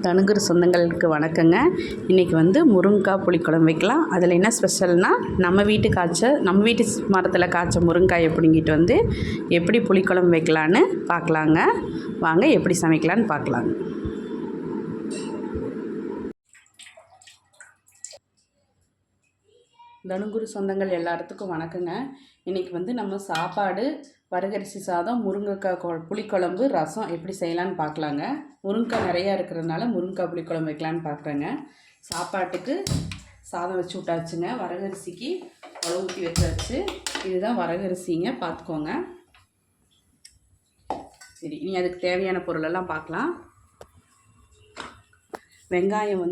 தனுகுரு சொந்தங்களுக்கு வணக்கங்க. இன்றைக்கி முருங்கைக்காய் புளிக்குழம்பு வைக்கலாம். அதில் என்ன ஸ்பெஷல்னால், நம்ம வீட்டு மரத்தில் காய்ச்ச முருங்காயை பிடுங்கிட்டு எப்படி புளிக்குழம்பு வைக்கலான்னு பார்க்கலாங்க. வாங்க எப்படி சமைக்கலான்னு பார்க்கலாங்க. தனுகுரு சொந்தங்கள் எல்லாத்துக்கும் வணக்கங்க. இன்றைக்கி நம்ம சாப்பாடு, வரகரிசி சாதம், முருங்கைக்காய் புளிக்குழம்பு, ரசம் எப்படி செய்யலான்னு பார்க்கலாங்க. முருங்கைக்காய் நிறையா இருக்கிறதுனால முருங்கைக்காய் புளிக்குழம்பு வைக்கலான்னு பார்க்குறேங்க. சாப்பாட்டுக்கு சாதம் வச்சு விட்டாச்சுங்க. வரகரிசிக்கு உழவு ஊற்றி வச்சாச்சு. இதுதான் வரகரிசிங்க, பார்த்துக்கோங்க. சரி, இனி அதுக்கு தேவையான பொருளெல்லாம் பார்க்கலாம். வெங்காயம்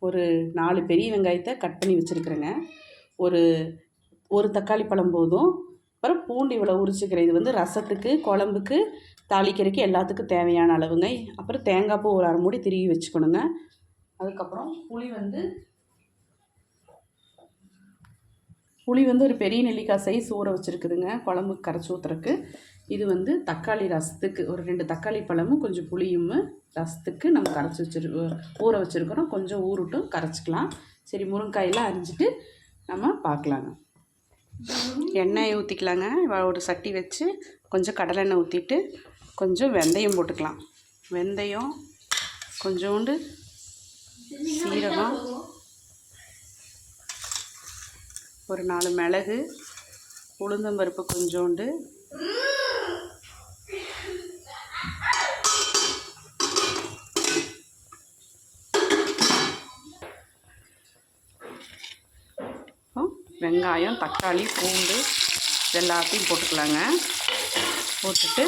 ஒரு 4 பெரிய வெங்காயத்தை கட் பண்ணி வச்சுருக்குறேங்க. ஒரு தக்காளி பழம் போதும். அப்புறம் பூண்டு இவ்வளோ உரிச்சிக்கிறேன். இது ரசத்துக்கு, குழம்புக்கு, தாளிக்கிறதுக்கு எல்லாத்துக்கும் தேவையான அளவுங்க. அப்புறம் தேங்காய் பூ ஒரு 1/2 மூடி திருகி வச்சுக்கணுங்க. அதுக்கப்புறம் புளி ஒரு பெரிய நெல்லிக்காய் சைஸ் ஊற வச்சுருக்குதுங்க, குழம்புக்கு கரைச்சி ஊற்றுறக்கு. இது தக்காளி ரசத்துக்கு ஒரு 2 தக்காளி பழமும் கொஞ்சம் புளியும் ரசத்துக்கு நம்ம ஊற வச்சுருக்கிறோம். கொஞ்சம் ஊறட்டும், கரைச்சிக்கலாம். சரி, முருங்காயெல்லாம் அரிஞ்சிட்டு நம்ம பார்க்கலாங்க. எண்ணெயை ஊற்றிக்கலாங்க. ஒரு சட்டி வச்சு கொஞ்சம் கடலெண்ணெய் ஊற்றிட்டு கொஞ்சம் வெந்தயம் போட்டுக்கலாம். வெந்தயம், கொஞ்சோண்டு சீரகம், ஒரு 4 மிளகு, உளுந்தம்பருப்பு கொஞ்சோண்டு, வெங்காயம், தக்காளி, பூண்டு எல்லாத்தையும் போட்டுக்கலாங்க. போட்டுட்டு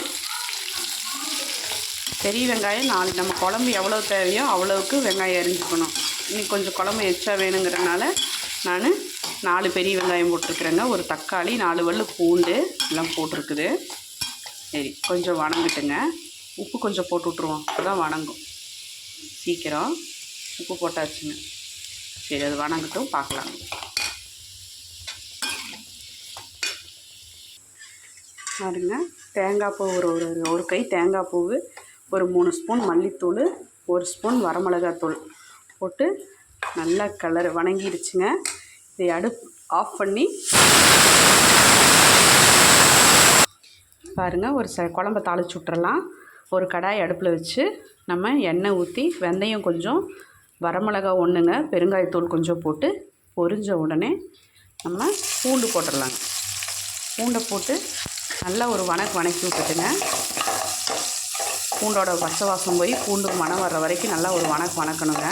பெரிய வெங்காயம் 4, நம்ம குழம்பு எவ்வளோ தேவையோ அவ்வளோவுக்கு வெங்காயம் அரிஞ்சுக்கணும். இன்னைக்கு கொஞ்சம் குழம்பு எச்சா வேணுங்கிறதுனால நான் 4 பெரிய வெங்காயம் போட்டிருக்குறேங்க. ஒரு தக்காளி, 4 வல்லு பூண்டு எல்லாம் போட்டிருக்குது. சரி, கொஞ்சம் வணங்கிட்டுங்க. உப்பு கொஞ்சம் போட்டு விட்ருவோம், அப்போதான் வணங்கும் சீக்கிரம். உப்பு போட்டாச்சுங்க. சரி, அது வணங்கட்டும், பார்க்கலாம். பாருங்க, தேங்காய் பூ ஒரு கை தேங்காய் பூ, ஒரு 3 ஸ்பூன் மல்லித்தூள், 1 ஸ்பூன் வரமிளகாத்தூள் போட்டு நல்லா வணங்கிடுச்சுங்க. இதை அடுப்பு ஆஃப் பண்ணி பாருங்கள், ஒரு குழம்ப தாளிச்சு விட்றலாம். ஒரு கடாய் அடுப்பில் வச்சு நம்ம எண்ணெய் ஊற்றி வெந்தயம் கொஞ்சம், வரமிளகா 1ங்க, பெருங்காயத்தூள் கொஞ்சம் போட்டு பொரிஞ்ச உடனே நம்ம பூண்டு போட்டுடலாங்க. பூண்டை போட்டு நல்லா ஒரு வணக்கி விட்டுட்டுங்க. பூண்டோட பச்சை வாசம் போய் பூண்டுக்கு மணம் வர்ற வரைக்கும் நல்லா ஒரு வணக்கணுங்க.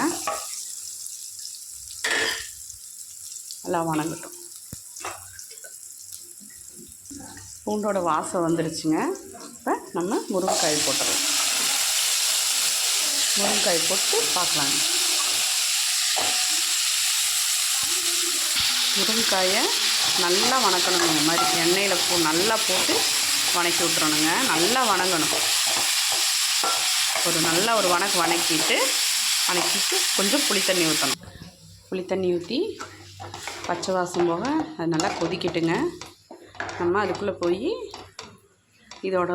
நல்லா வணங்கட்டும். பூண்டோட வாசம் வந்துருச்சுங்க. இப்போ நம்ம முருங்கைக்காய் போட்டுடலாம். முருங்கைக்காய் போட்டு பார்க்கலாங்க. முருங்கைக்காயை நல்லா வணக்கணுங்க. இந்த மாதிரி எண்ணெயில் நல்லா போட்டு வணக்கி விட்டுறணுங்க. நல்லா வணங்கணும். நல்லா ஒரு வணக்கிட்டு கொஞ்சம் புளித்தண்ணி ஊற்றணும். புளித்தண்ணி ஊற்றி பச்சை வாசம் போக அது நல்லா கொதிக்கட்டுங்க. நம்ம அதுக்குள்ளே போய் இதோட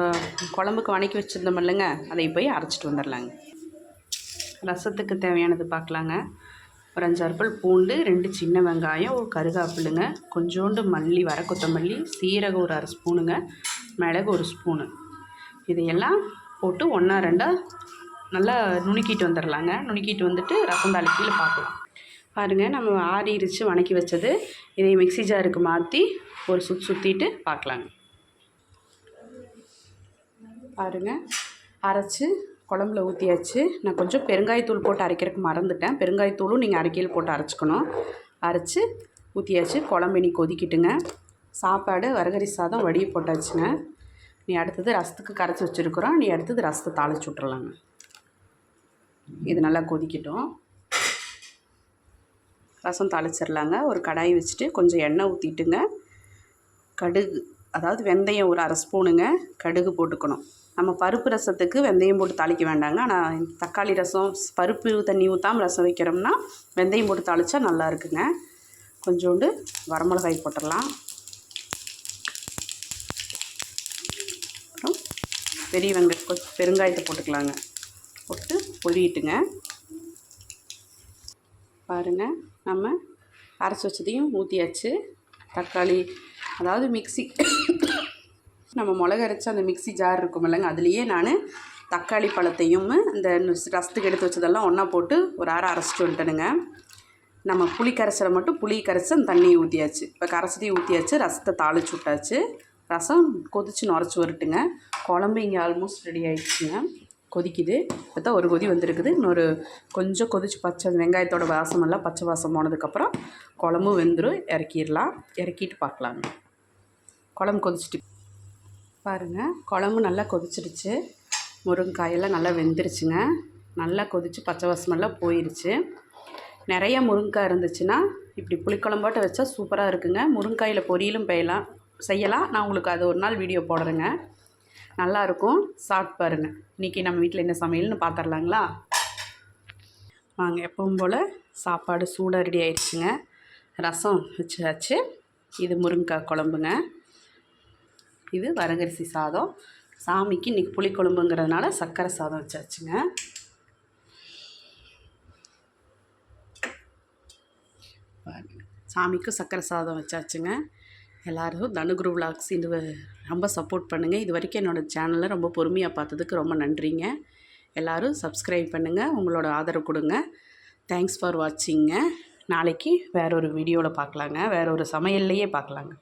குழம்புக்கு வணக்கி வச்சுருந்தோம் இல்லைங்க, அதை போய் அரைச்சிட்டு வந்துடலாங்க. ரசத்துக்கு தேவையானது பார்க்கலாங்க. ஒரு 5-6 பல் பூண்டு, 2 சின்ன வெங்காயம், ஒரு கருகாப்பிள்ளுங்க, கொஞ்சோண்டு மல்லி, வர கொத்தமல்லி, சீரகம் ஒரு 1/2 ஸ்பூனுங்க, மிளகு 1 ஸ்பூனு. இதையெல்லாம் போட்டு 1-2 நல்லா நுணுக்கிட்டு வந்துடலாங்க. நுணுக்கிட்டு வந்துட்டு ரசம் தாளிக்கையில் பார்க்கலாம். பாருங்கள், நம்ம ஆறிச்சு வணக்கி வச்சது. இதை மிக்ஸி ஜாருக்கு மாற்றி ஒரு சுற்றிட்டு பார்க்கலாங்க. பாருங்கள், அரைச்சி குழம்புல ஊற்றியாச்சு. நான் கொஞ்சம் பெருங்காயத்தூள் போட்டு அரைக்கிறதுக்கு மறந்துட்டேன். பெருங்காயத்தூளும் நீங்கள் அரைக்கையில் போட்டு அரைச்சிக்கணும். அரைச்சி ஊற்றியாச்சு. குழம்பு இனி கொதிக்கிட்டுங்க. சாப்பாடு, வரகரிசி சாதம் வடியை போட்டாச்சுங்க. நீ அடுத்தது ரசத்துக்கு கரைச்சி வச்சுருக்குறோம். நீ அடுத்தது ரசத்தை தாளிச்சு விட்றலாங்க. இது நல்லா கொதிக்கட்டும். ரசம் தாளிச்சிடலாங்க. ஒரு கடாய் வச்சுட்டு கொஞ்சம் எண்ணெய் ஊற்றிட்டுங்க. கடுகு, அதாவது வெந்தயம் ஒரு 1/2 ஸ்பூனுங்க, கடுகு போட்டுக்கணும். நம்ம பருப்பு ரசத்துக்கு வெந்தயம் போட்டு தாளிக்க வேண்டாங்க. ஆனால் தக்காளி ரசம், பருப்பு தண்ணி ஊற்றாமல் ரசம் வைக்கிறோம்னா வெந்தயம் போட்டு தாளித்தா நல்லா இருக்குங்க. கொஞ்சோண்டு வரமிளகாய் போட்டுடலாம். அப்புறம் பெரிய வெங்காயத்தை போட்டுக்கலாங்க. போட்டு பொரியிட்டுங்க. பாருங்கள், நம்ம அரைச்சி வச்சதையும் ஊற்றியாச்சு. தக்காளி, அதாவது மிக்ஸி நம்ம மிளகு அரைச்சி அந்த மிக்ஸி ஜார் இருக்கும் இல்லைங்க, அதுலேயே நான் தக்காளி பழத்தையும் இந்த ரசத்துக்கு எடுத்து வச்சதெல்லாம் ஒன்றா போட்டு ஒரு அரைச்சிட்டு வந்துட்டேனுங்க. நம்ம புளி கரைசலை மட்டும் புளி கரைச்சி அந்த தண்ணியை ஊற்றியாச்சு. இப்போ கரைச்சதையும் ஊற்றியாச்சு, ரசத்தை தாளிச்சு விட்டாச்சு. ரசம் கொதித்து நுரைச்சி வரட்டுங்க. குழம்பு இங்கே ஆல்மோஸ்ட் ரெடி ஆகிடுச்சுங்க, கொதிக்குது. இப்போ தான் ஒரு கொதி வந்திருக்குது. இன்னொரு கொஞ்சம் கொதிச்சு வெங்காயத்தோட வாசமெல்லாம் பச்சை வாசம் போனதுக்கப்புறம் குழம்பு வெந்துடும். இறக்கிடலாம். இறக்கிட்டு பார்க்கலாங்க. குழம்பு கொதிச்சுட்டு பாருங்கள், குழம்பு நல்லா கொதிச்சிடுச்சு. முருங்கைக்காயெல்லாம் நல்லா வெந்துருச்சுங்க. நல்லா கொதித்து பச்சை வாசமெல்லாம் போயிடுச்சு. நிறைய முருங்கைக்காய் இருந்துச்சுன்னா இப்படி புளிக்குழம்பாட்ட வச்சா சூப்பராக இருக்குங்க. முருங்கைக்காயில் பொரியலும் செய்யலாம். நான் உங்களுக்கு அது ஒரு நாள் வீடியோ போடுறேங்க, நல்லாயிருக்கும். சாப்பிட்டு பாருங்கள். இன்றைக்கி நம்ம வீட்டில் என்ன சமையல்னு பார்த்துடலாங்களா வாங்க. எப்பவும் போல் சாப்பாடு சூடாக ரெடி ஆயிடுச்சுங்க. ரசம் வச்சாச்சு. இது முருங்கைக்காய் குழம்புங்க. இது வரகரிசி சாதம். சாமிக்கு இன்றைக்கி புளிக்குழம்புங்கிறதுனால சர்க்கரை சாதம் வச்சாச்சுங்க. சாமிக்கும் சர்க்கரை சாதம் வச்சாச்சுங்க. எல்லோரும் தனுகுரு விலாக்ஸ் இது ரொம்ப சப்போர்ட் பண்ணுங்கள். இது வரைக்கும் என்னோடய சேனலை ரொம்ப பொறுமையாக பார்த்ததுக்கு ரொம்ப நன்றிங்க. எல்லோரும் சப்ஸ்கிரைப் பண்ணுங்கள், உங்களோட ஆதரவு கொடுங்க. Thanks for வாட்சிங்க. நாளைக்கு வேற ஒரு வீடியோவில் பார்க்கலாங்க, வேற ஒரு சமையல்லையே பார்க்கலாங்க.